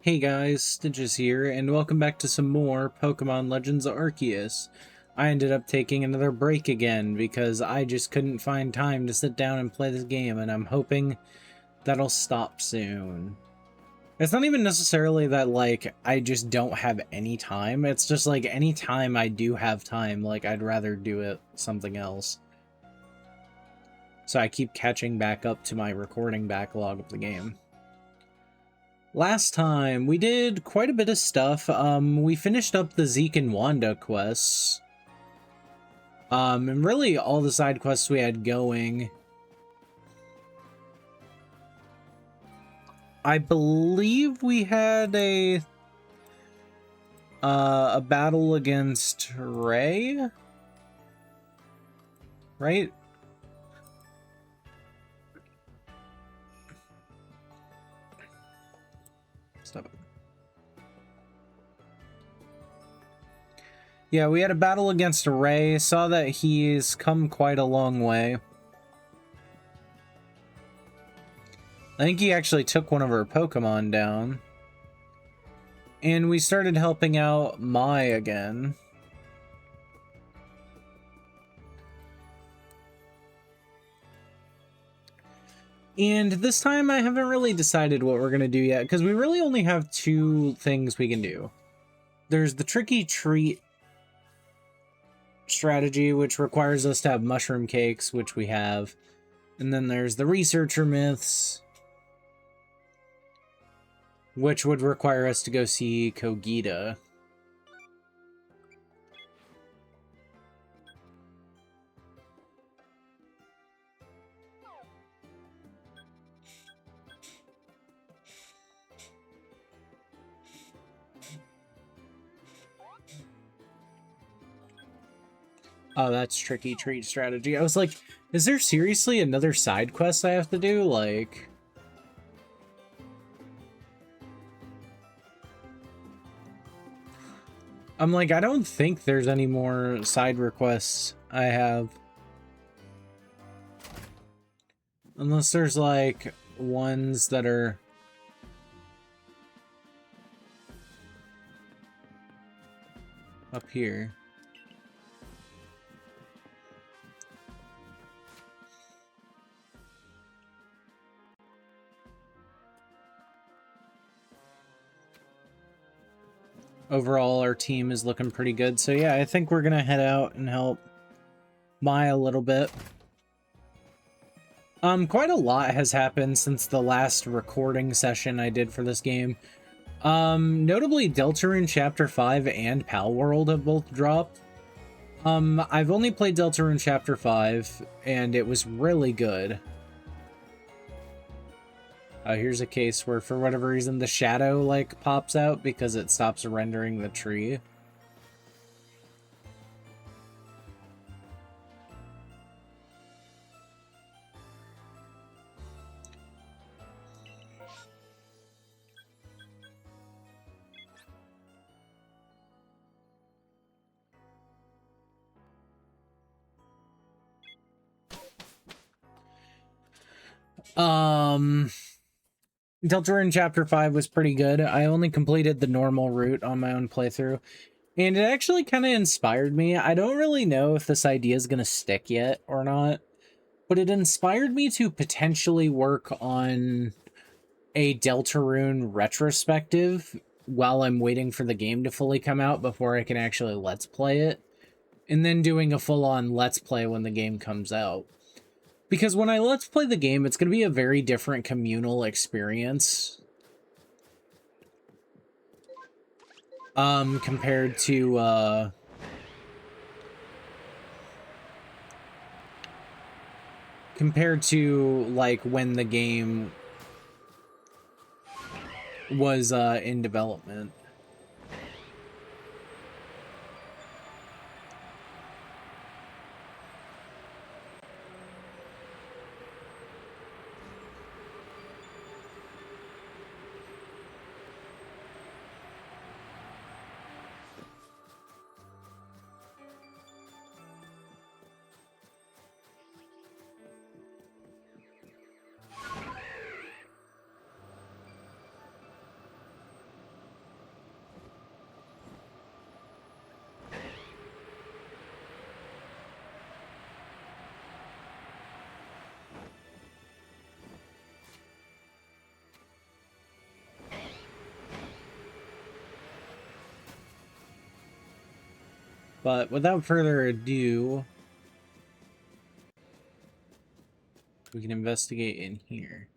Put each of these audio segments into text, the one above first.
Hey guys, Stitches here, and welcome back to some more Pokemon Legends Arceus. I ended up taking another break again because I just couldn't find time to sit down and play this game, and I'm hoping that'll stop soon. It's not even necessarily that, like, I just don't have any time. It's just, like, any time I do have time, like, I'd rather do it something else. So I keep catching back up to my recording backlog of the game. Last time, we did quite a bit of stuff. We finished up the Zeke and Wanda quests. And really all the side quests we had going. I believe we had a battle against Ray? Right? Stop. Yeah, we had a battle against Ray. Saw that he's come quite a long way. I think he actually took one of our Pokemon down. And we started helping out Mai again. And this time I haven't really decided what we're going to do yet, because we really only have two things we can do. There's the tricky treat strategy, which requires us to have mushroom cakes, which we have. And then there's the researcher myths, which would require us to go see Kogita. Oh, that's tricky treat strategy. I was like, is there seriously another side quest I have to do? Like... I'm like, I don't think there's any more side requests I have. Unless there's, like, ones that are... up here. Overall, our team is looking pretty good. So yeah, I think we're gonna head out and help Mai a little bit. Quite a lot has happened since the last recording session I did for this game. Notably, Deltarune Chapter 5 and Pal World have both dropped. I've only played Deltarune Chapter 5, and it was really good. Here's a case where, for whatever reason, the shadow, like, pops out because it stops rendering the tree. Deltarune Chapter 5 was pretty good. I only completed the normal route on my own playthrough, and it actually kind of inspired me. I don't really know if this idea is going to stick yet or not, but it inspired me to potentially work on a Deltarune retrospective while I'm waiting for the game to fully come out before I can actually Let's Play it, and then doing a full-on Let's Play when the game comes out. Because when I Let's Play the game, it's going to be a very different communal experience. Compared to, like, when the game was, in development. But without further ado, we can investigate in here.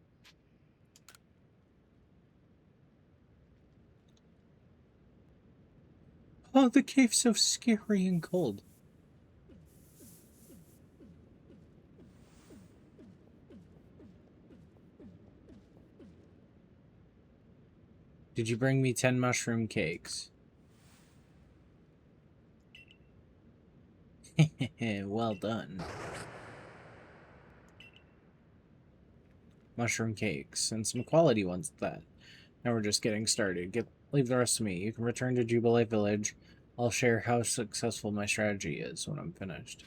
Oh, the cave's so scary and cold. Did you bring me 10 mushroom cakes? Well done. Mushroom cakes, and some quality ones at that. Now we're just getting started. Leave the rest to me. You can return to Jubilee Village. I'll share how successful my strategy is when I'm finished.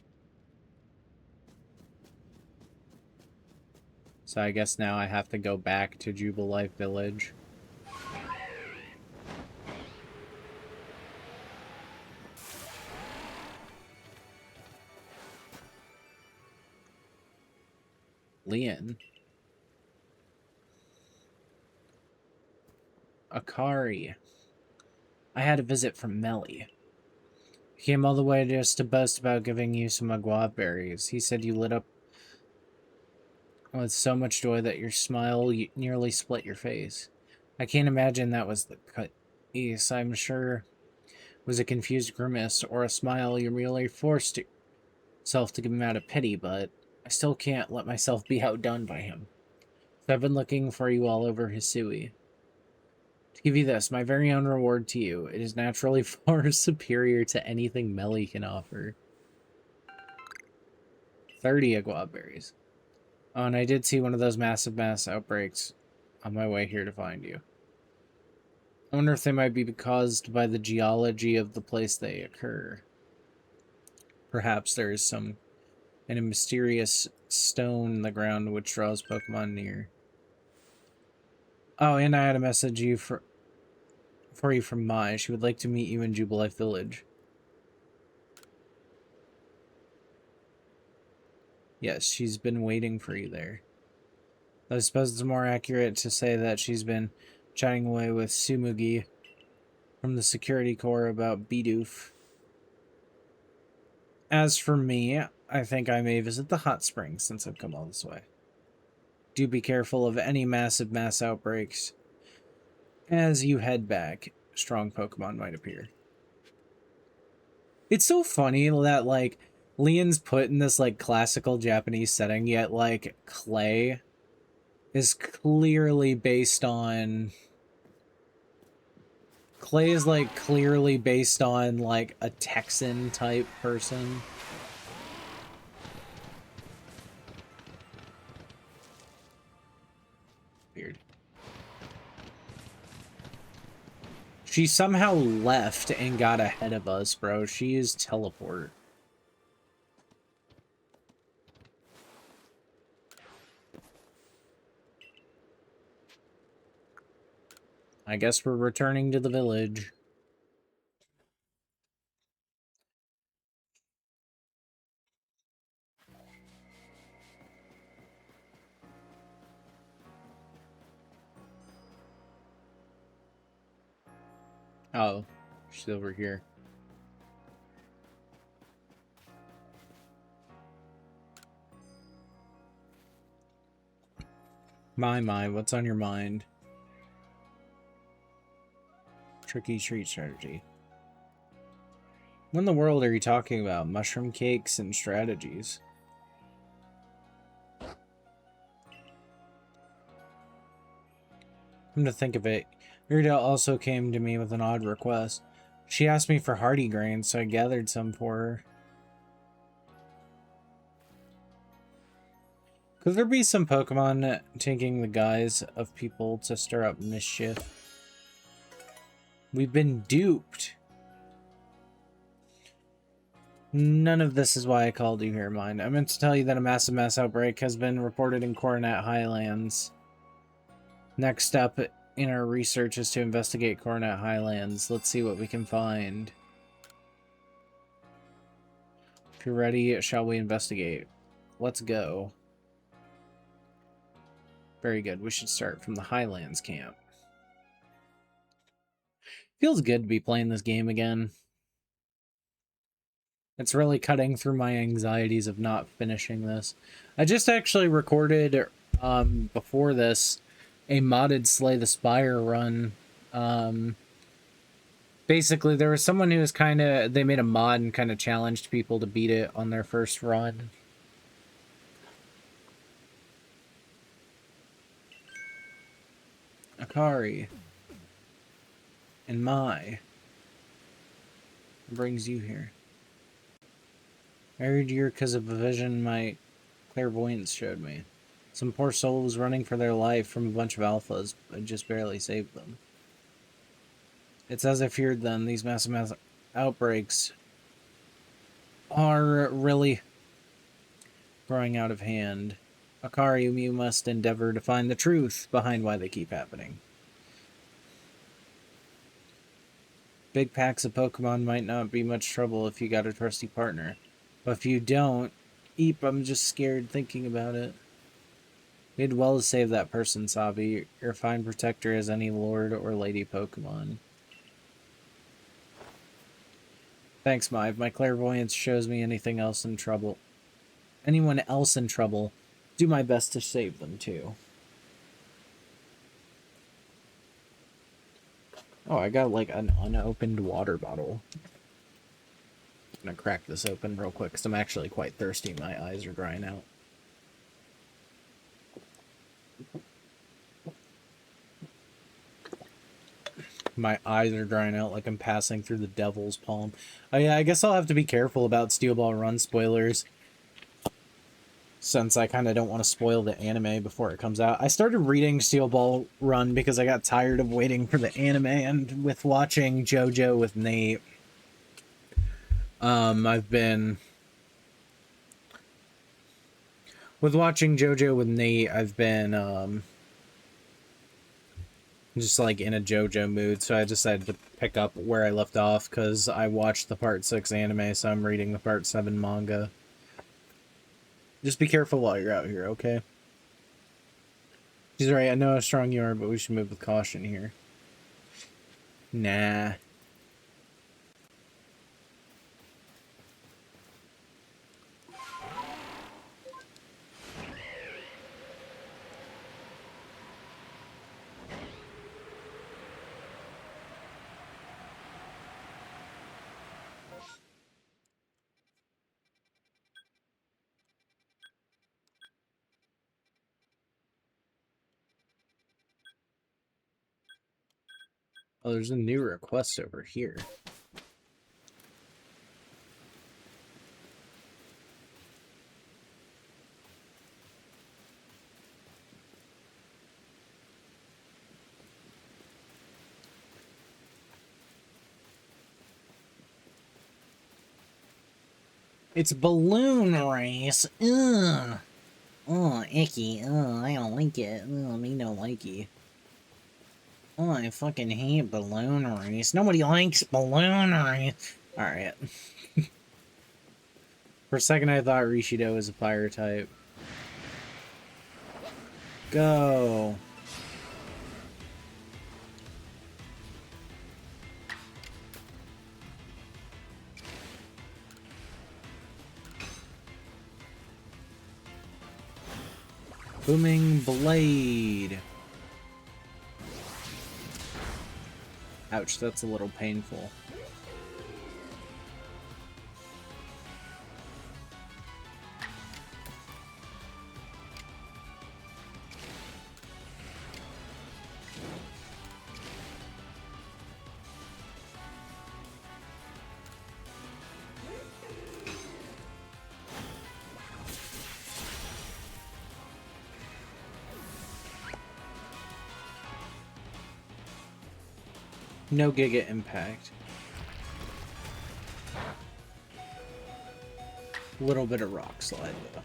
So I guess now I have to go back to Jubilee Village. Lian. Akari. I had a visit from Melly. He came all the way just to boast about giving you some agua berries. He said you lit up with so much joy that your smile nearly split your face. I can't imagine that was the case. I'm sure it was a confused grimace or a smile you merely forced yourself to give him out of pity, but I still can't let myself be outdone by him. So I've been looking for you all over Hisui. To give you this, my very own reward to you. It is naturally far superior to anything Melly can offer. 30 agua berries. Oh, and I did see one of those massive mass outbreaks on my way here to find you. I wonder if they might be caused by the geology of the place they occur. Perhaps there is a mysterious stone in the ground which draws Pokemon near. Oh, and I had a message for you from Mai. She would like to meet you in Jubilee Village. Yes, she's been waiting for you there. I suppose it's more accurate to say that she's been chatting away with Sumugi from the security corps about Bidoof. As for me, I think I may visit the hot springs since I've come all this way. Do be careful of any massive mass outbreaks. As you head back, strong Pokemon might appear. It's so funny that, like, Lian's put in this, like, classical Japanese setting, yet, like, Clay is clearly based on... Clay is, like, clearly based on, like, a Texan-type person. Weird. She somehow left and got ahead of us, bro. She is teleport. I guess we're returning to the village. Oh, she's over here. My, what's on your mind? Tricky treat strategy. What in the world are you talking about? Mushroom cakes and strategies. Come to think of it, Iridale also came to me with an odd request. She asked me for hardy grains, so I gathered some for her. Could there be some Pokemon taking the guise of people to stir up mischief? We've been duped. None of this is why I called you here, mind. I meant to tell you that a massive mass outbreak has been reported in Coronet Highlands. Next step in our research is to investigate Coronet Highlands. Let's see what we can find. If you're ready, shall we investigate? Let's go. Very good. We should start from the Highlands camp. Feels good to be playing this game again. It's really cutting through my anxieties of not finishing this. I just actually recorded, before this, a modded Slay the Spire run. Basically, there was someone who was they made a mod and kind of challenged people to beat it on their first run. Akari. And Mai. What brings you here? I heard you're because of a vision my clairvoyance showed me. Some poor soul was running for their life from a bunch of alphas, but just barely saved them. It's as I feared them. These massive mass outbreaks are really growing out of hand. Akari, you must endeavor to find the truth behind why they keep happening. Big packs of Pokemon might not be much trouble if you got a trusty partner. But if you don't, Eep, I'm just scared thinking about it. We did well to save that person, Sabi. You're a fine protector as any Lord or Lady Pokemon. Thanks, Mai. If my clairvoyance shows me anything else in trouble, anyone else in trouble, do my best to save them too. Oh, I got like an unopened water bottle. I'm gonna crack this open real quick because I'm actually quite thirsty. My eyes are drying out. My eyes are drying out like I'm passing through the devil's palm. Oh yeah, I guess I'll have to be careful about Steel Ball Run spoilers, since I kind of don't want to spoil the anime before it comes out. I started reading Steel Ball Run because I got tired of waiting for the anime, and with watching JoJo with Nate, I've been just like in a JoJo mood, so I decided to pick up where I left off because I watched the Part 6 anime, so I'm reading the Part 7 manga. Just be careful while you're out here, okay? She's right, I know how strong you are, but we should move with caution here. Nah. Oh, there's a new request over here. It's balloon race. Ugh. Oh, icky. Oh, I don't like it. Oh, me no likey. Oh, I fucking hate balloon race. Nobody likes balloon race. Alright. For a second I thought Rishido was a fire type. Go. Booming Blade. Ouch, that's a little painful. No Giga Impact. A little bit of Rock Slide, though.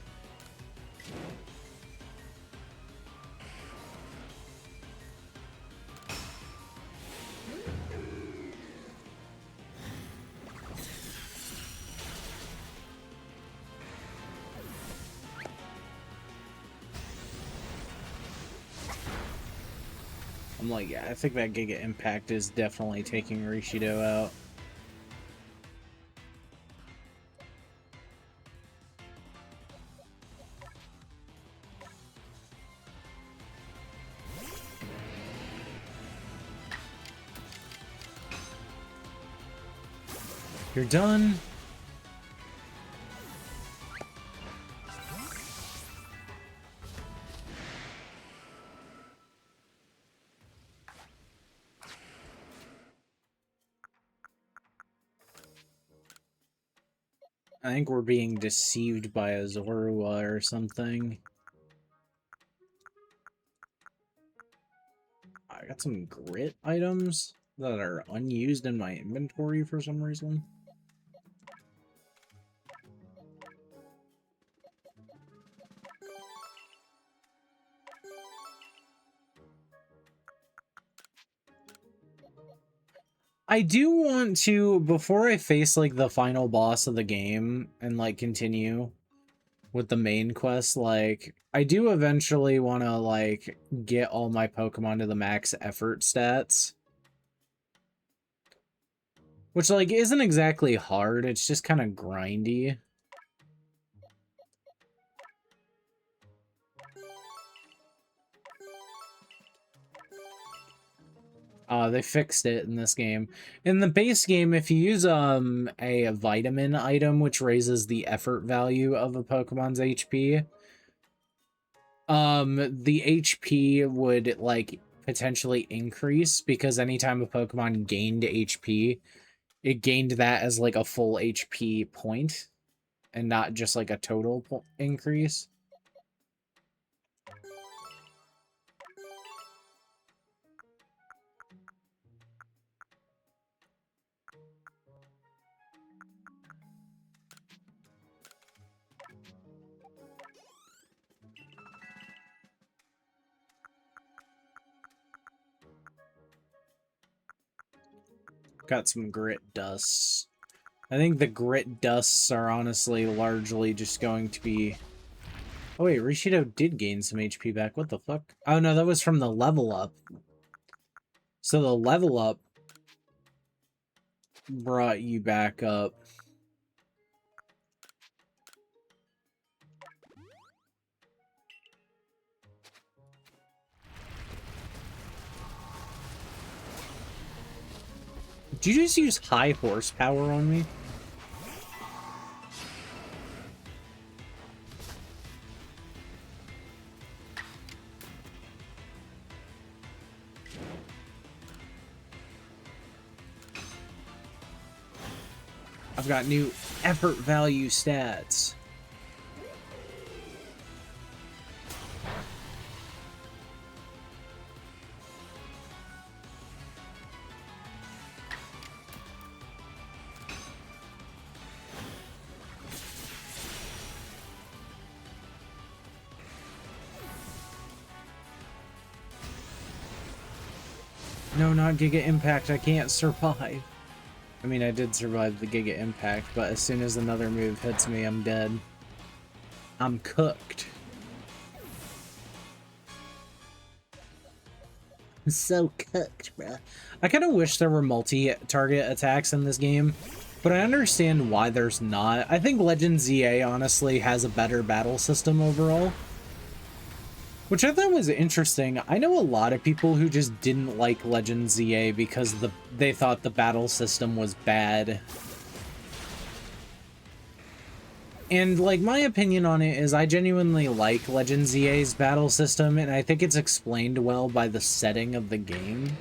I'm like, yeah, I think that Giga Impact is definitely taking Rishido out. You're done. I think we're being deceived by a Zorua or something. I got some grit items that are unused in my inventory for some reason. I do want to, before I face, like, the final boss of the game and, like, continue with the main quest, like, I do eventually want to, like, get all my Pokemon to the max effort stats. Which, like, isn't exactly hard, it's just kind of grindy. They fixed it in this game. In the base game, if you use a vitamin item, which raises the effort value of a Pokemon's HP, the HP would, like, potentially increase, because anytime a Pokemon gained HP, it gained that as, like, a full HP point, and not just, like, a total increase. Got some grit dusts. I think the grit dusts are honestly largely just going to be... Oh wait, Rishido did gain some HP back. What the fuck? Oh no, that was from the level up. So the level up brought you back up. Did you just use high horsepower on me? I've got new effort value stats. No, not Giga Impact. I can't survive. I mean, I did survive the Giga Impact, but as soon as another move hits me, I'm dead. I'm cooked. I'm so cooked, bruh. I kind of wish there were multi-target attacks in this game, but I understand why there's not. I think Legend ZA honestly has a better battle system overall, which I thought was interesting. I know a lot of people who just didn't like Legend ZA because they thought the battle system was bad. And, like, my opinion on it is I genuinely like Legend ZA's battle system, and I think it's explained well by the setting of the game.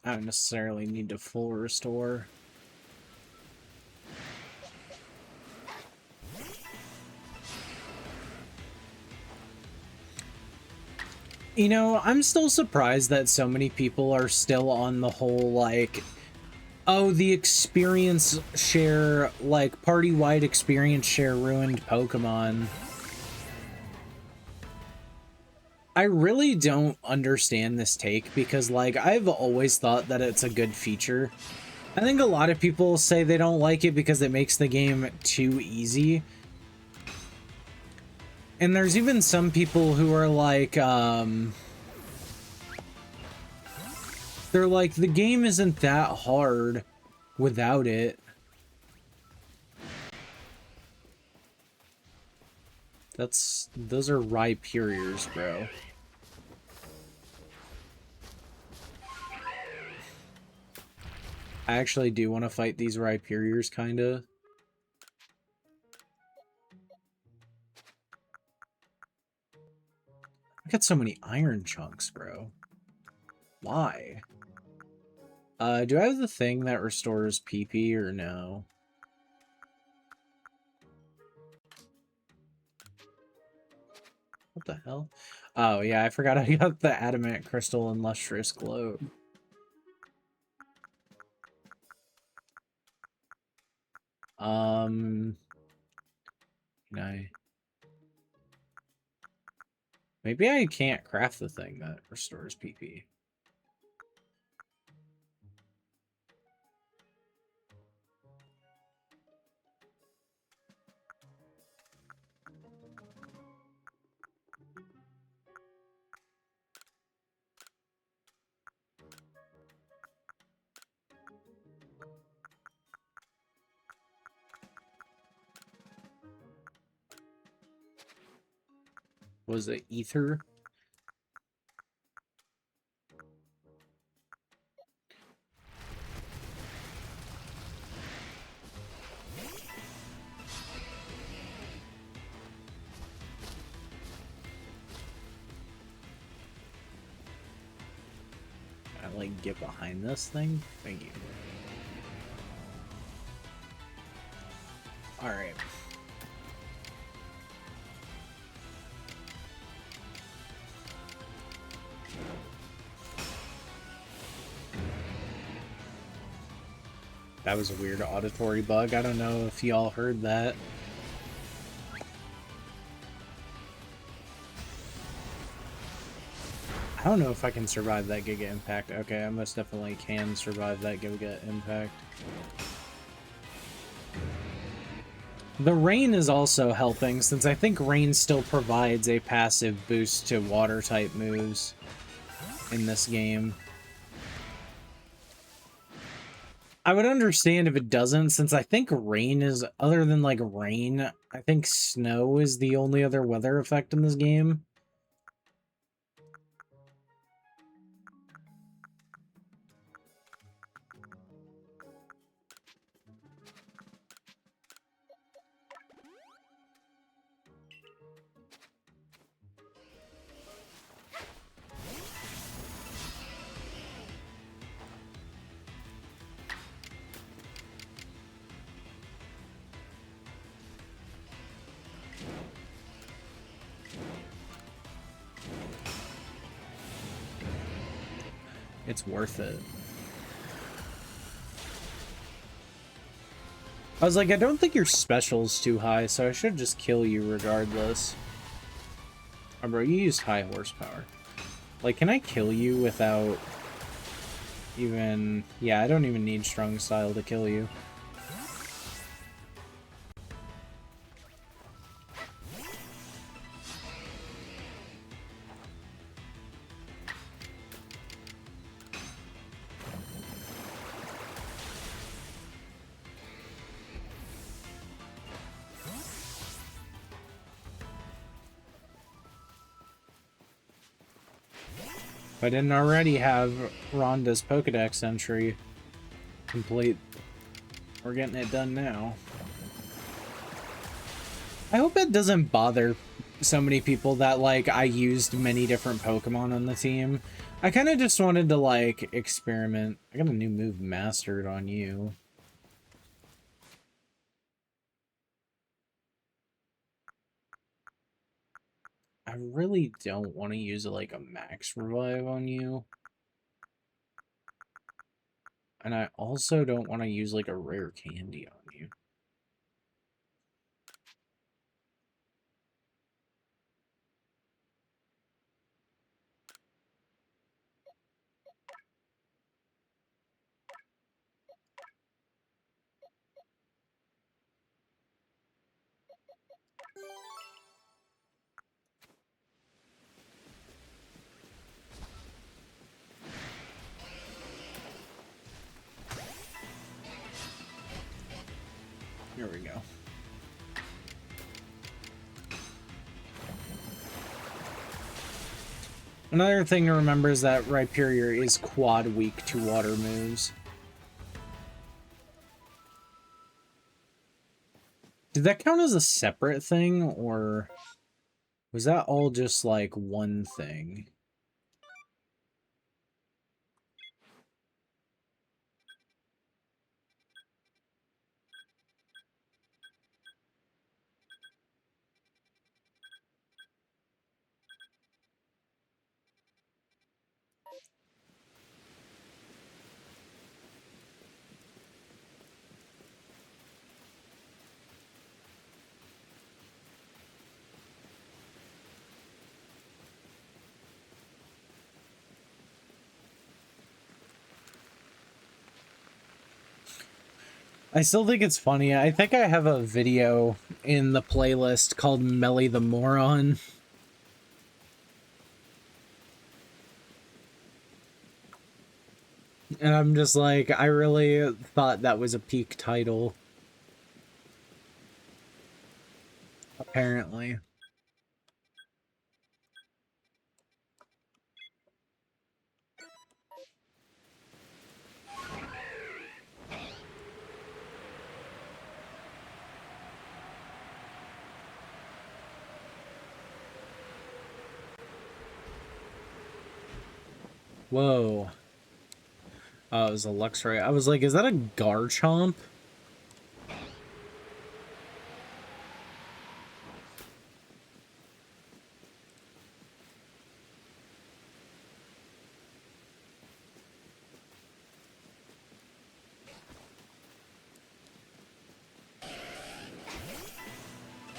I don't necessarily need to full restore. You know, I'm still surprised that so many people are still on the whole, like, oh, the experience share, like, party-wide experience share ruined Pokemon. I really don't understand this take because, like, I've always thought that it's a good feature. I think a lot of people say they don't like it because it makes the game too easy. And there's even some people who are like, they're like, the game isn't that hard without it. Those are Rhyperiors, bro. I actually do want to fight these Rhyperiors, kinda. I got so many iron chunks, bro. Why? Do I have the thing that restores PP or no? What the hell? Oh, yeah, I forgot I got the Adamant Crystal and Lustrous Globe. Can I... Maybe I can't craft the thing that restores PP. Was it Ether? I like get behind this thing? Thank you. Alright. That was a weird auditory bug. I don't know if y'all heard that. I don't know if I can survive that Giga Impact. Okay, I most definitely can survive that Giga Impact. The rain is also helping, since I think rain still provides a passive boost to water-type moves in this game. I would understand if it doesn't, since I think rain is, other than like rain, I think snow is the only other weather effect in this game. It's worth it. I was like, I don't think your special's too high, so I should just kill you regardless. Oh, bro, you used high horsepower. Like, can I kill you without even... Yeah, I don't even need strong style to kill you. If I didn't already have Rhonda's Pokedex entry complete, we're getting it done now. I hope it doesn't bother so many people that, like, I used many different Pokemon on the team. I kind of just wanted to, like, experiment. I got a new move mastered on you. I really don't want to use like a max revive on you. And I also don't want to use like a rare candy on you. Here we go. Another thing to remember is that Rhyperior is quad weak to water moves. Did that count as a separate thing, or was that all just like one thing? I still think it's funny. I think I have a video in the playlist called Melly the Moron. And I'm just like, I really thought that was a peak title. Apparently. Whoa. Oh, it was a Luxray. I was like, is that a Garchomp?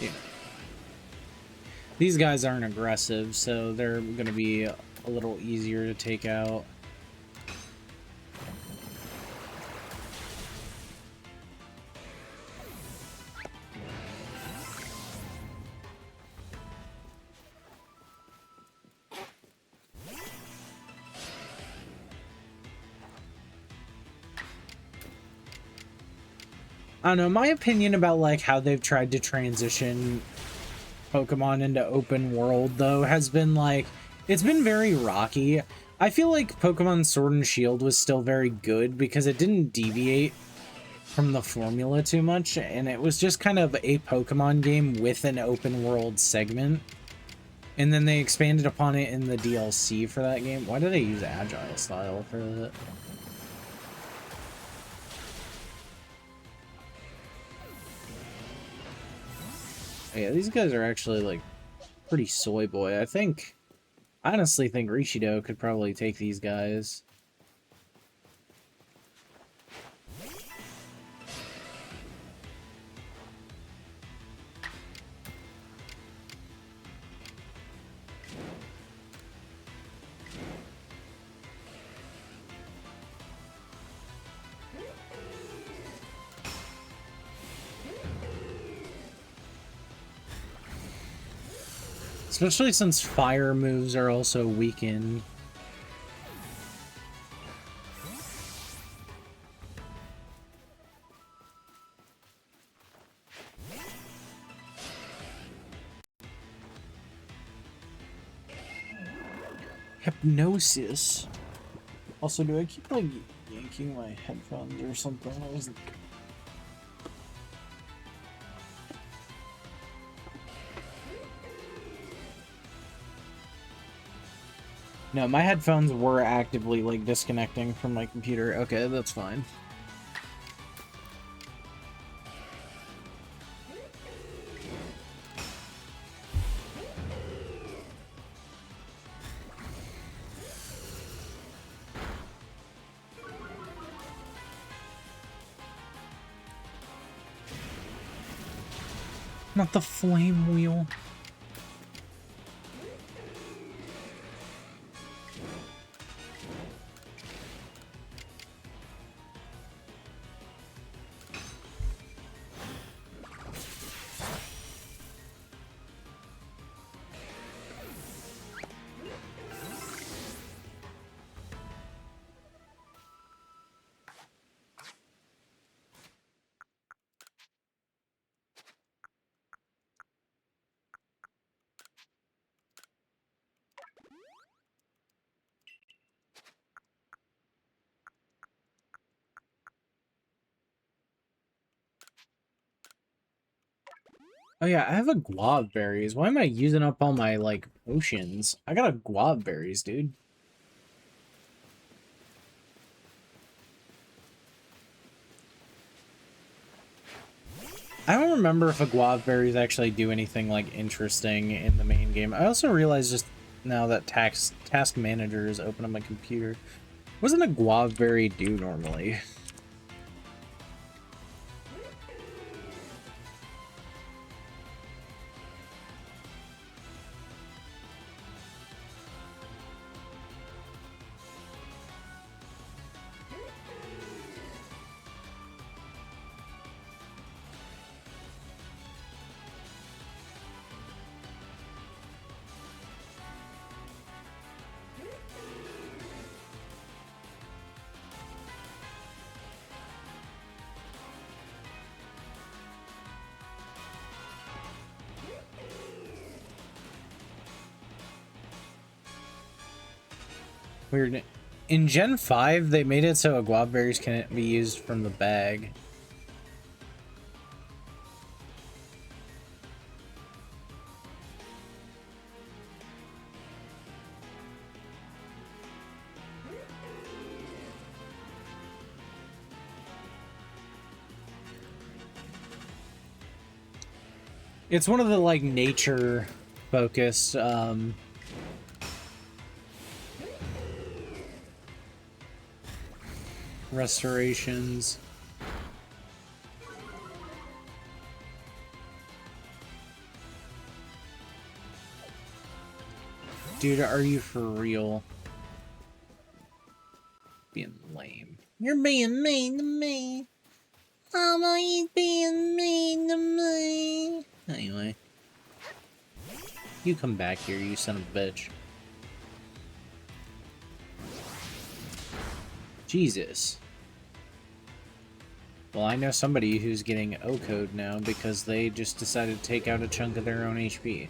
Yeah. These guys aren't aggressive, so they're going to be a little easier to take out. I don't know, my opinion about like how they've tried to transition Pokemon into open world though has been like, it's been very rocky. I feel like Pokemon Sword and Shield was still very good because it didn't deviate from the formula too much, and it was just kind of a Pokemon game with an open world segment. And then they expanded upon it in the DLC for that game. Why did they use Agile style for that? Yeah, these guys are actually, like, pretty soy boy. I honestly think Rishido could probably take these guys. Especially since fire moves are also weakened. Hypnosis. Also, do I keep, like, yanking my headphones or something? I wasn't... No, my headphones were actively, like, disconnecting from my computer. Okay, that's fine. Not the flame wheel. Oh yeah, I have a guava berries. Why am I using up all my, like, potions? I got a guava berries, dude. I don't remember if a guava berries actually do anything, like, interesting in the main game. I also realized just now that task manager is open on my computer. What does a guava berry do normally? Weird. In Gen 5, they made it so guava berries can't be used from the bag. It's one of the, like, nature-focused, restorations. Dude, are you for real? Being lame. You're being mean to me. Mama, he's being mean to me. Anyway. You come back here, you son of a bitch. Jesus. Well, I know somebody who's getting O-code now because they just decided to take out a chunk of their own HP.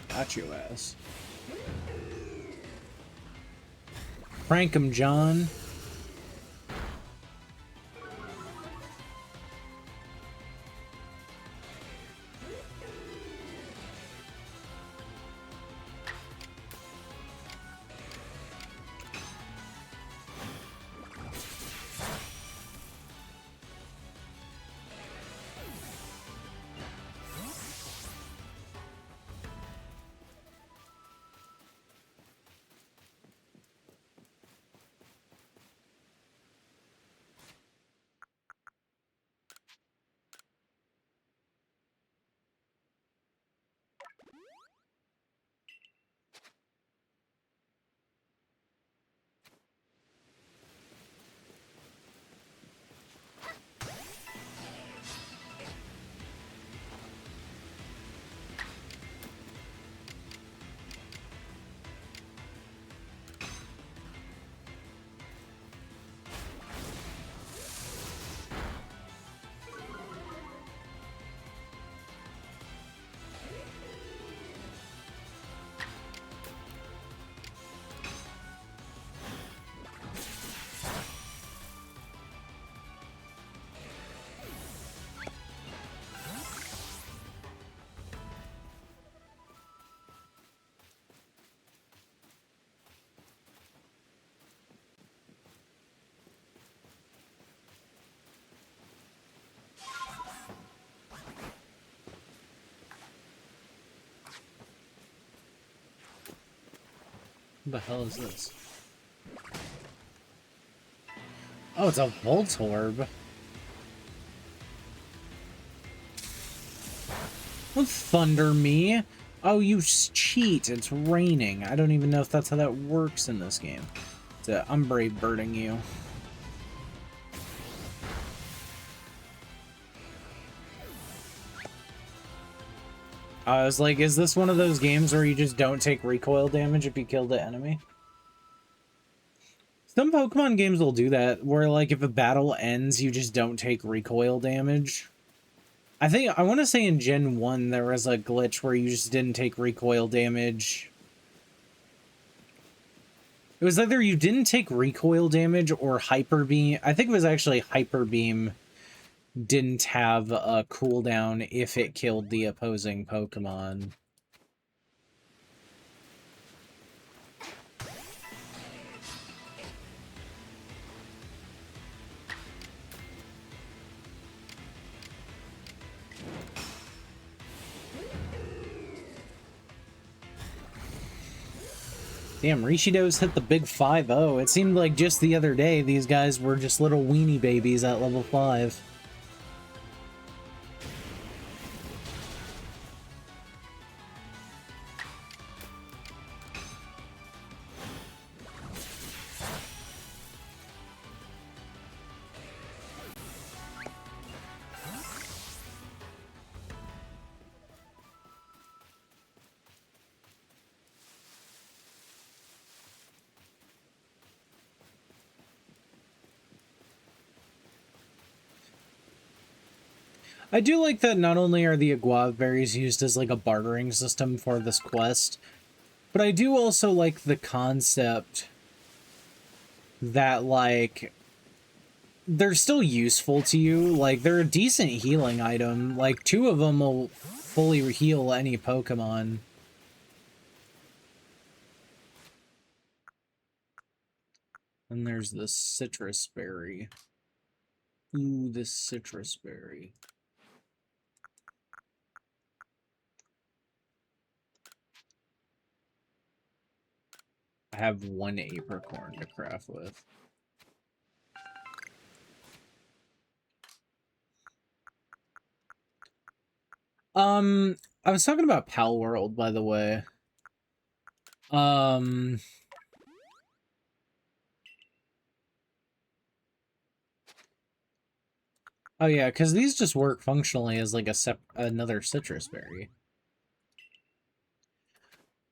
Got your ass. Prank him, John. What the hell is this? Oh, it's a Voltorb. Don't thunder me. Oh, you cheat. It's raining. I don't even know if that's how that works in this game. I'm brave birding you. I was like, is this one of those games where you just don't take recoil damage if you kill the enemy? Some Pokemon games will do that, where like if a battle ends, you just don't take recoil damage. I want to say in Gen 1 there was a glitch where you just didn't take recoil damage. It was either you didn't take recoil damage or Hyper Beam. I think it was actually Hyper Beam didn't have a cooldown if it killed the opposing Pokemon. Damn, Rishido's hit the big 5-0. It seemed like just the other day these guys were just little weenie babies at level 5. I do like that not only are the Aguave berries used as like a bartering system for this quest, but I do also like the concept that like they're still useful to you. Like they're a decent healing item. Like 2 of them will fully heal any Pokemon. And there's the citrus berry. Ooh, this citrus berry. I have 1 apricorn to craft with. I was talking about Pal World, by the way. Oh yeah, because these just work functionally as like another citrus berry.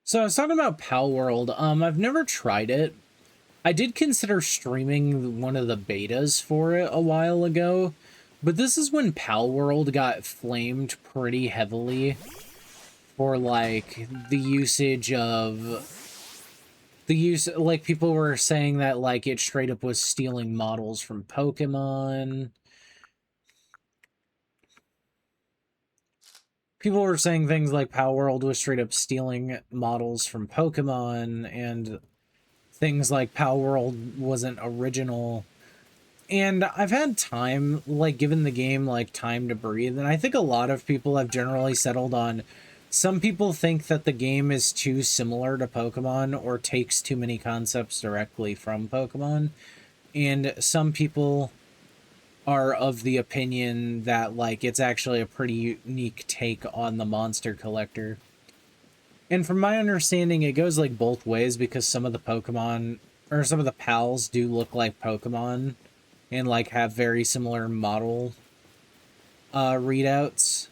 So I was talking about Pal World. I've never tried it. I did consider streaming one of the betas for it a while ago, but this is when Pal World got flamed pretty heavily for like the usage of like people were saying that like it straight up was stealing models from Pokemon. People were saying things like Pal World was straight up stealing models from Pokemon, and things like Pal World wasn't original. And I've had time, like, given the game, like, time to breathe, and I think a lot of people have generally settled on some people think that the game is too similar to Pokemon or takes too many concepts directly from Pokemon, and some people are of the opinion that, like, it's actually a pretty unique take on the monster collector. And from my understanding, it goes, like, both ways, because some of the Pokemon, or some of the pals do look like Pokemon, and, like, have very similar model readouts.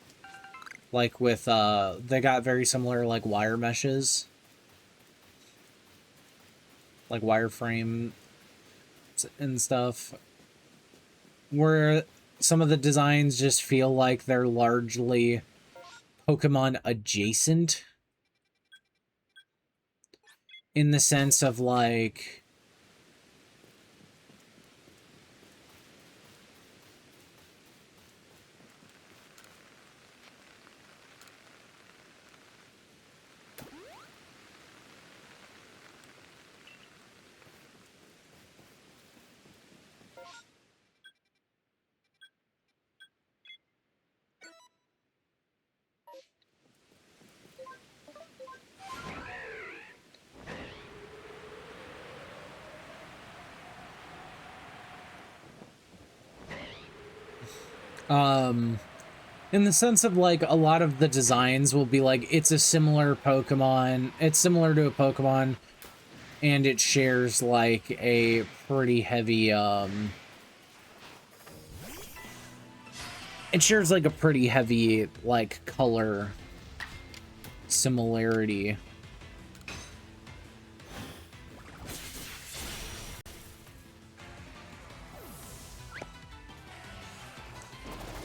Like, with, they got very similar, like, wire meshes. Like, wireframe and stuff. Where some of the designs just feel like they're largely Pokemon adjacent. In the sense of, like... In the sense of, like, a lot of the designs will be like, it's a similar Pokemon, it's similar to a Pokemon, and it shares, like, a pretty heavy, it shares, like, a pretty heavy, like, color similarity.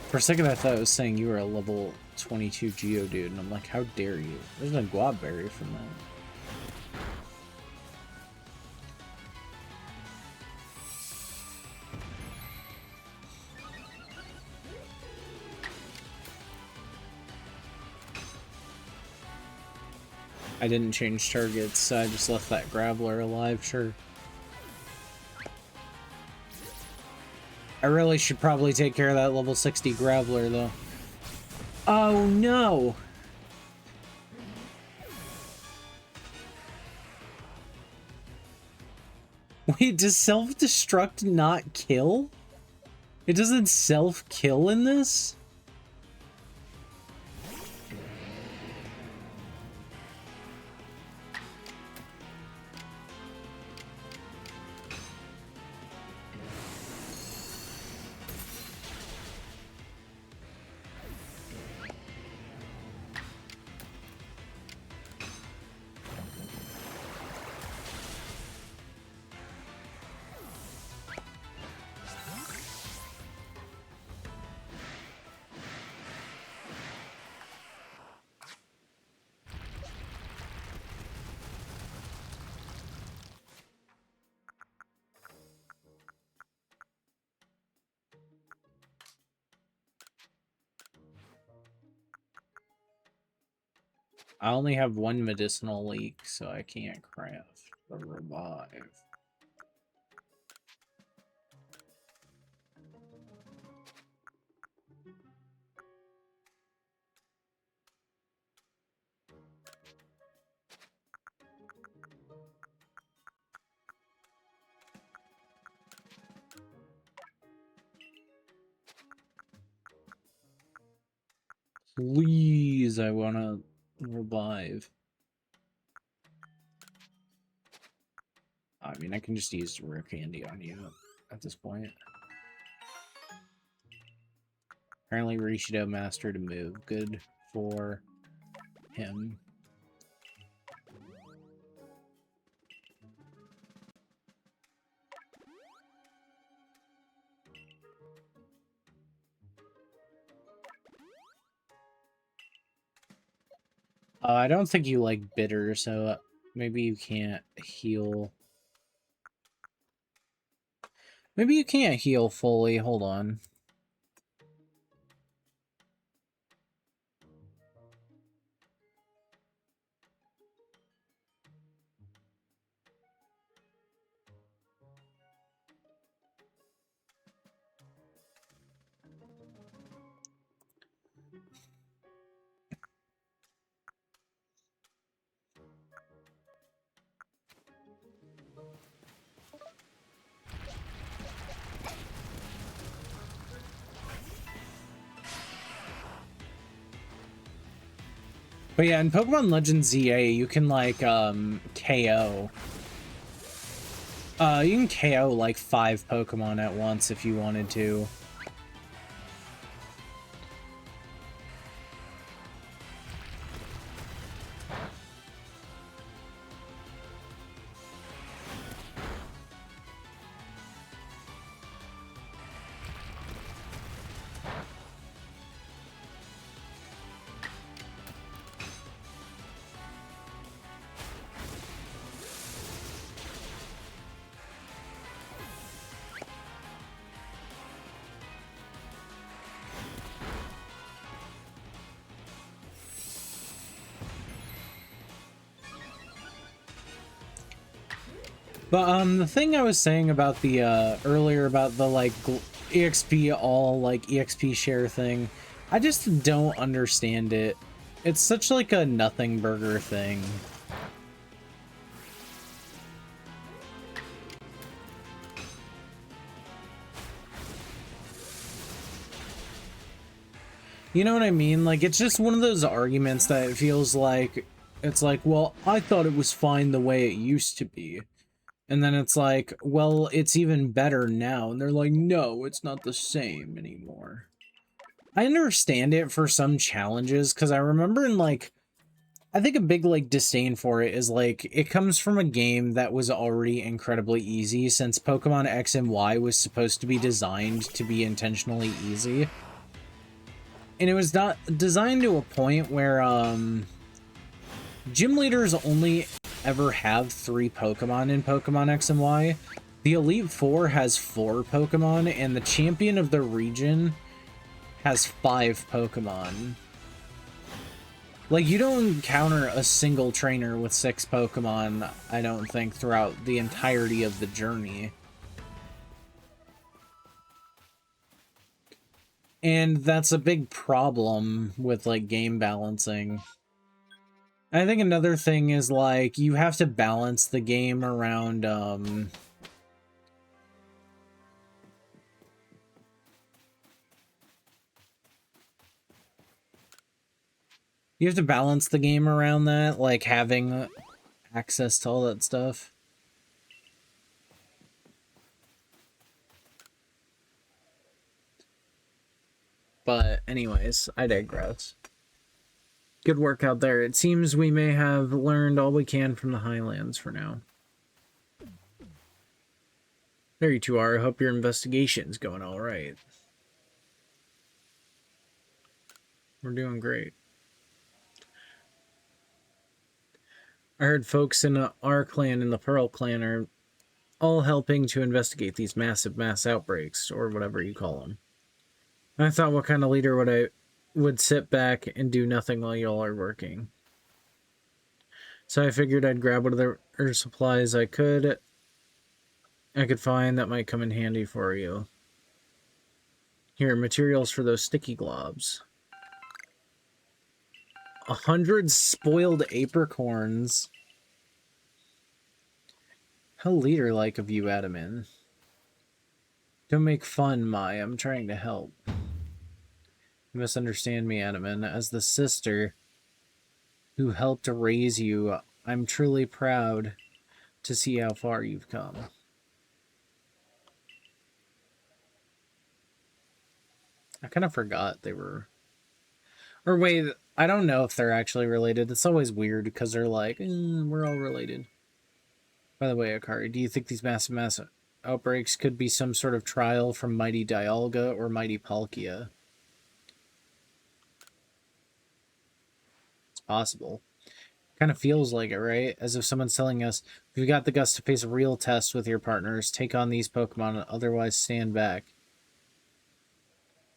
For a second, I thought it was saying you were a level 22 Geodude, and I'm like, how dare you? There's no Guaberry from that. I didn't change targets, so I just left that Graveler alive, sure. I really should probably take care of that level 60 Graveler, though. Oh, no! Wait, does self-destruct not kill? It doesn't self-kill in this? I only have one medicinal leak, so I can't craft the revive. Please, I want to revive. I mean, I can just use rare candy on you at this point. Apparently, Rishido mastered a move. Good for him. I don't think you like bitter, so maybe you can't heal. Maybe you can't heal fully. Hold on. But yeah, in Pokemon Legends ZA, you can, like, KO. You can KO, like, 5 Pokemon at once if you wanted to. But, the thing I was saying about the, earlier about the, like, EXP all, like, EXP share thing, I just don't understand it. It's such, like, a nothing burger thing. You know what I mean? Like, it's just one of those arguments that it feels like, it's like, well, I thought it was fine the way it used to be. And then it's like, well, it's even better now. And they're like, no, it's not the same anymore. I understand it for some challenges, because I remember in, like, I think a big, like, disdain for it is, like, it comes from a game that was already incredibly easy, since Pokemon X and Y was supposed to be designed to be intentionally easy. And it was not designed to a point where, gym leaders only ever have 3 Pokemon in Pokemon X and Y. The Elite Four has 4 Pokemon, and the champion of the region has 5 Pokemon. Like, you don't encounter a single trainer with 6 Pokemon, I don't think, throughout the entirety of the journey. And that's a big problem with, like, game balancing. I think another thing is, like, you have to balance the game around, you have to balance the game around that, like, having access to all that stuff. But anyways, I digress. Good work out there. It seems we may have learned all we can from the Highlands for now. There you two are. I hope your investigation's going all right. We're doing great. I heard folks in our clan and the Pearl clan are all helping to investigate these massive mass outbreaks, or whatever you call them. I thought, what kind of leader would sit back and do nothing while y'all are working? So I figured I'd grab whatever supplies I could find that might come in handy for you. Here, materials for those sticky globs. 100 spoiled apricorns. How leader-like of you, Adamin. Don't make fun, Mai. I'm trying to help. You misunderstand me, Adamin. As the sister who helped raise you, I'm truly proud to see how far you've come. I kind of forgot they were... Or wait, I don't know if they're actually related. It's always weird because they're like, we're all related. By the way, Akari, do you think these mass outbreaks could be some sort of trial from Mighty Dialga or Mighty Palkia? It's possible. Kind of feels like it, right? As if someone's telling us, if you've got the guts to face a real test with your partners, take on these Pokemon, otherwise stand back.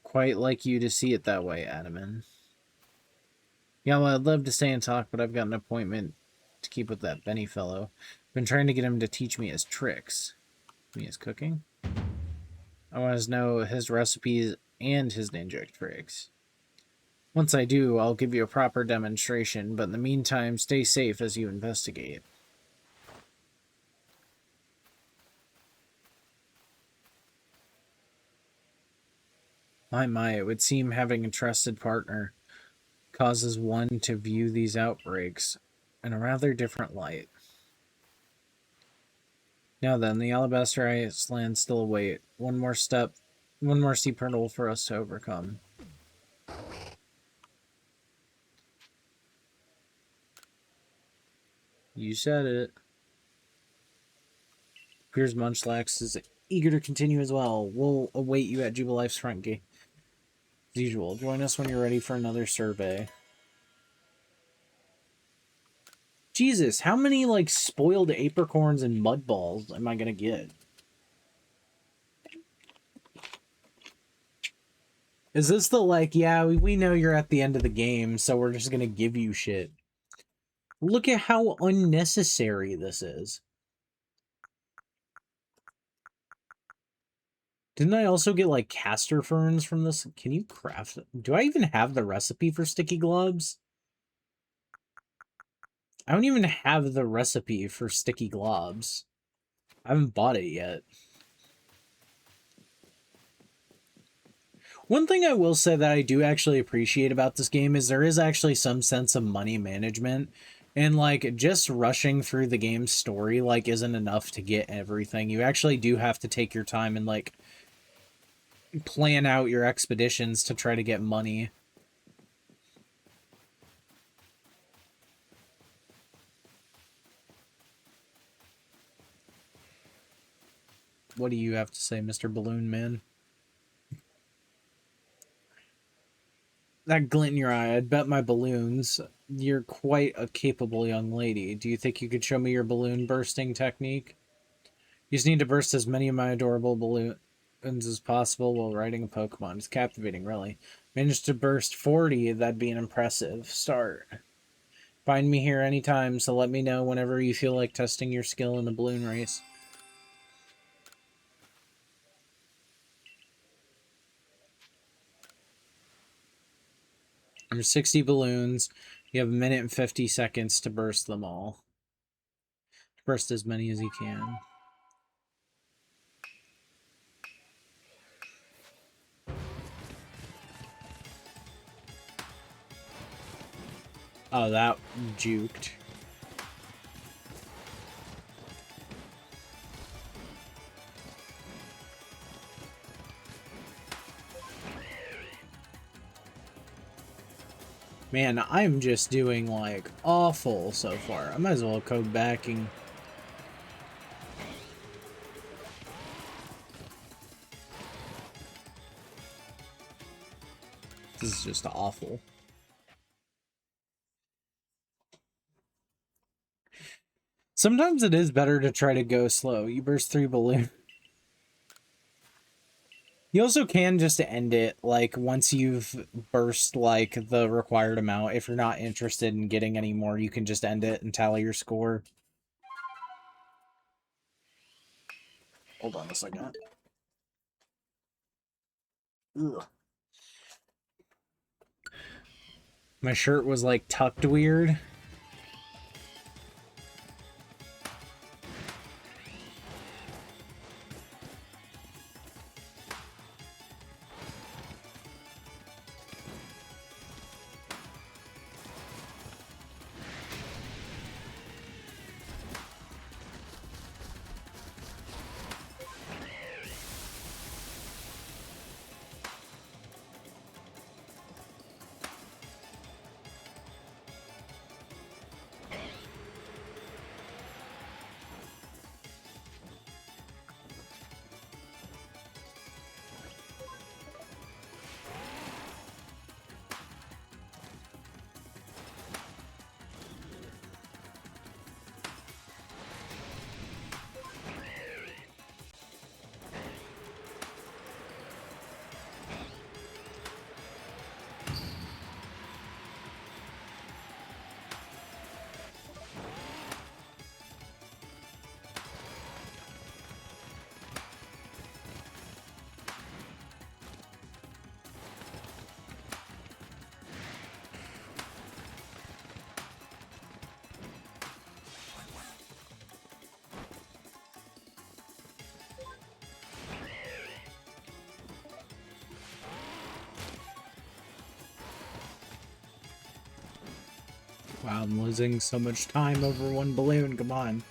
Quite like you to see it that way, Adaman. Yeah, well, I'd love to stay and talk, but I've got an appointment to keep with that Benny fellow. Been trying to get him to teach me his tricks. Me his cooking? I want to know his recipes and his ninja tricks. Once I do, I'll give you a proper demonstration, but in the meantime, stay safe as you investigate. My, it would seem having a trusted partner causes one to view these outbreaks in a rather different light. Now then, the Alabaster Islands still await. One more steep hurdle for us to overcome. You said it. Piers Munchlax is eager to continue as well. We'll await you at Jubilife's front gate. As usual, join us when you're ready for another survey. Jesus, how many, like, spoiled apricorns and mud balls am I gonna get? Is this the, like, yeah, we know you're at the end of the game, so we're just gonna give you shit? Look at how unnecessary this is. Didn't I also get, like, castor ferns from this? Can you craft it? Do I even have the recipe for sticky globs? I don't even have the recipe for sticky globs. I haven't bought it yet. One thing I will say that I do actually appreciate about this game is there is actually some sense of money management. And, like, just rushing through the game's story, like, isn't enough to get everything. You actually do have to take your time and, like, plan out your expeditions to try to get money. What do you have to say, Mr. Balloon Man? That glint in your eye, I'd bet my balloons. You're quite a capable young lady. Do you think you could show me your balloon bursting technique? You just need to burst as many of my adorable balloons as possible while riding a Pokemon. It's captivating, really. Managed to burst 40, that'd be an impressive start. Find me here anytime, so let me know whenever you feel like testing your skill in the balloon race. There's 60 balloons. You have a minute and 50 seconds to burst them all. Burst as many as you can. Oh, that juked. Man, I'm just doing, like, awful so far. I might as well go back and... This is just awful. Sometimes it is better to try to go slow. You burst 3 balloons. You also can just end it, like, once you've burst, like, the required amount. If you're not interested in getting any more, you can just end it and tally your score. Hold on a second. Ugh. My shirt was, like, tucked weird. Wow, I'm losing so much time over one balloon. Come on.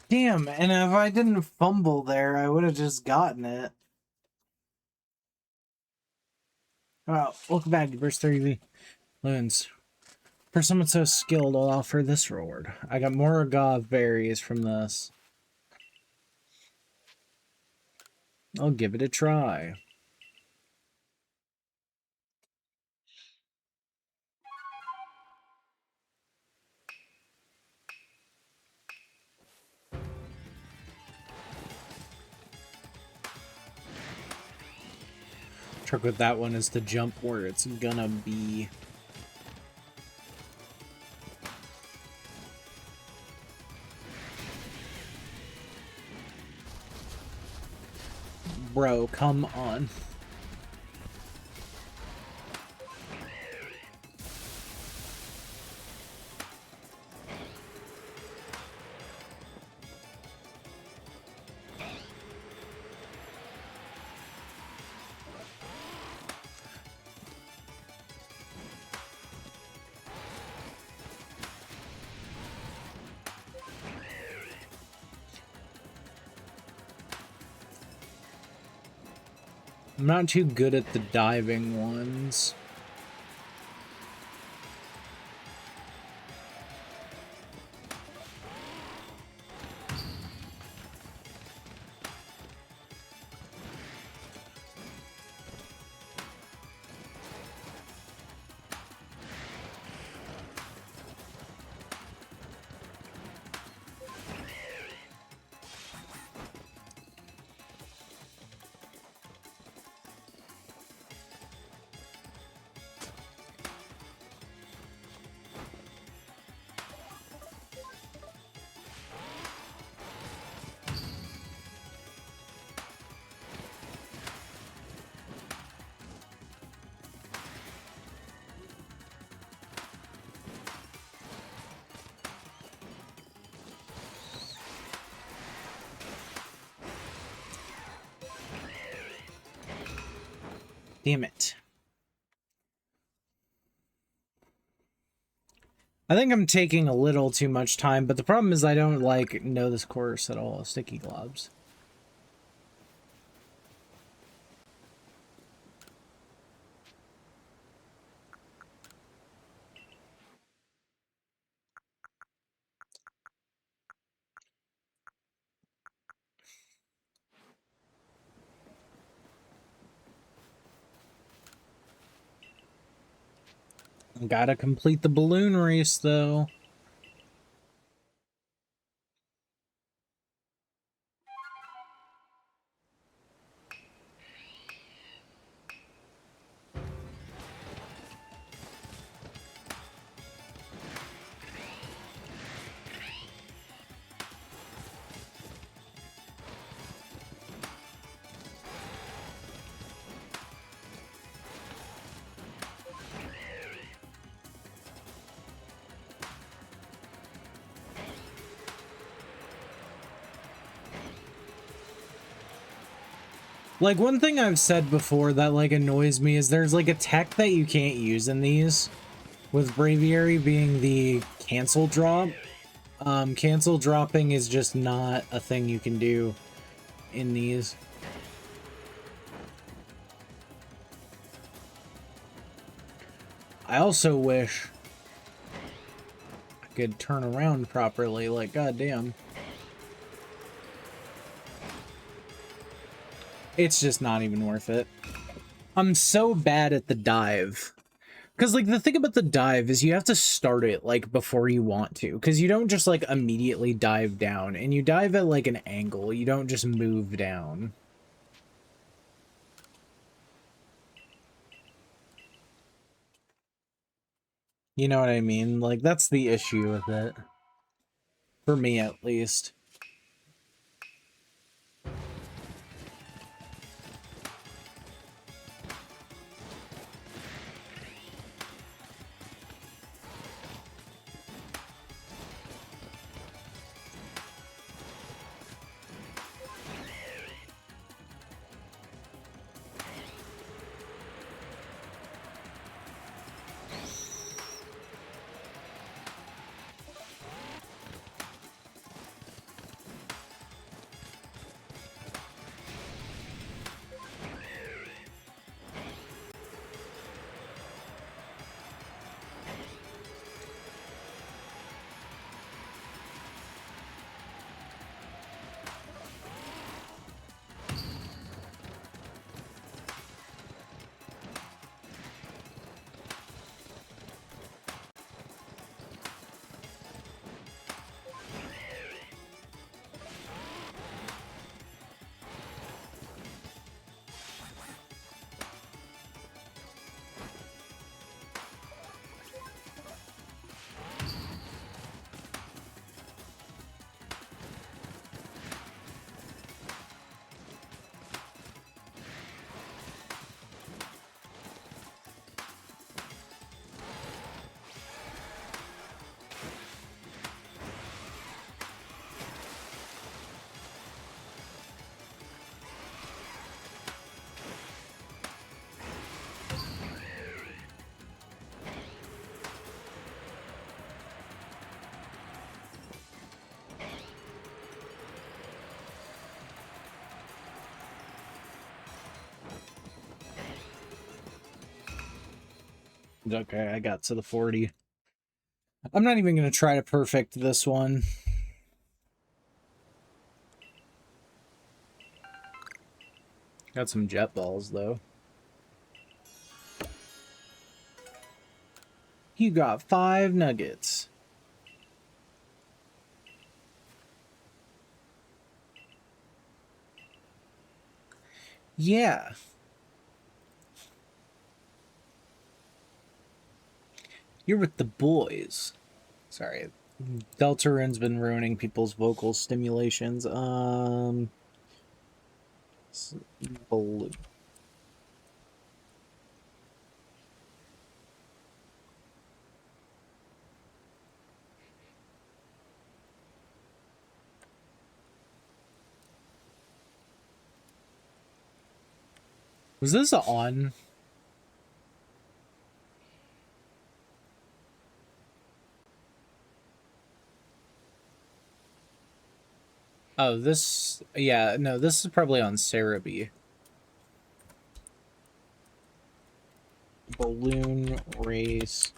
Damn, and if I didn't fumble there, I would have just gotten it. Well, welcome back to Burst 30 Balloons. For someone so skilled, I'll offer this reward. I got more agave berries from this. I'll give it a try. Trick with that one is to jump where it's gonna be. Bro, come on. I'm not too good at the diving ones. Damn it. I think I'm taking a little too much time, but the problem is I don't, like, know this course at all. Sticky globs. Gotta complete the balloon race, though. Like, one thing I've said before that, like, annoys me is there's, like, a tech that you can't use in these, with Braviary being the cancel drop. Cancel dropping is just not a thing you can do in these. I also wish I could turn around properly, like, goddamn. It's just not even worth it. I'm so bad at the dive. Because, like, the thing about the dive is you have to start it, like, before you want to. Because you don't just, like, immediately dive down. And you dive at, like, an angle. You don't just move down. You know what I mean? Like, that's the issue with it. For me, at least. Okay, I got to the 40. I'm not even going to try to perfect this one. Got some jet balls, though. You got 5 nuggets. Yeah. You're with the boys. Sorry. Deltarune's been ruining people's vocal stimulations. Blue. Was this on? Oh, this... Yeah, no, this is probably on Cerebi. Balloon race.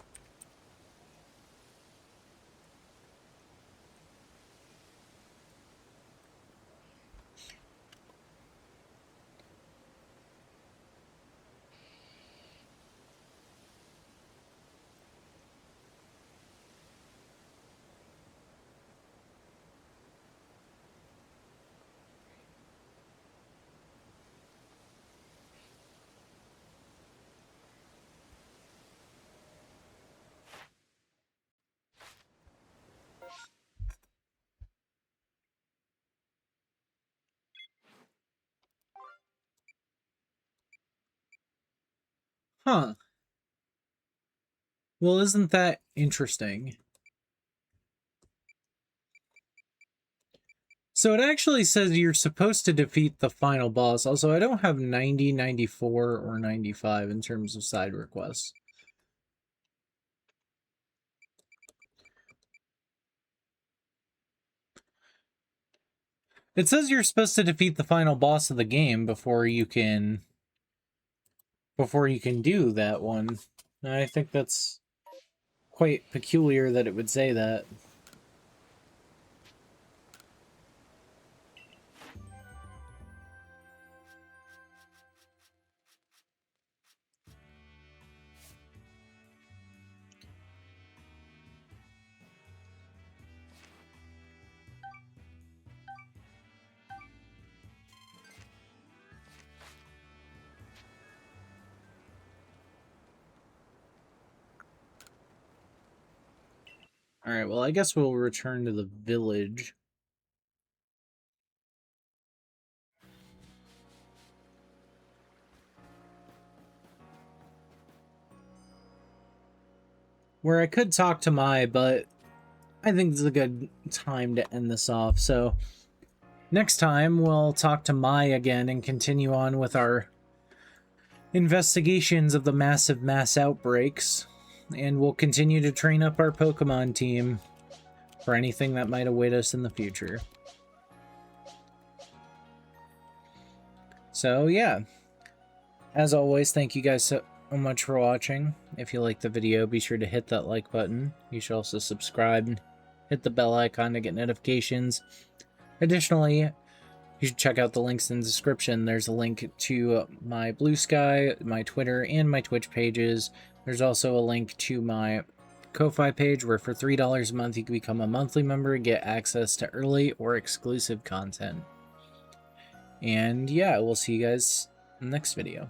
Huh. Well, isn't that interesting? So it actually says you're supposed to defeat the final boss. Also, I don't have 90, 94, or 95 in terms of side requests. It says you're supposed to defeat the final boss of the game before you can do that one. And I think that's quite peculiar that it would say that. Alright, well, I guess we'll return to the village. Where I could talk to Mai, but I think this is a good time to end this off. So, next time we'll talk to Mai again and continue on with our investigations of the massive mass outbreaks. And we'll continue to train up our Pokemon team for anything that might await us in the future. So, yeah. As always, thank you guys so much for watching. If you liked the video, be sure to hit that like button. You should also subscribe, hit the bell icon to get notifications. Additionally, you should check out the links in the description. There's a link to my Blue Sky, my Twitter, and my Twitch pages. There's also a link to my Ko-Fi page where for $3 a month you can become a monthly member and get access to early or exclusive content. And yeah, we'll see you guys in the next video.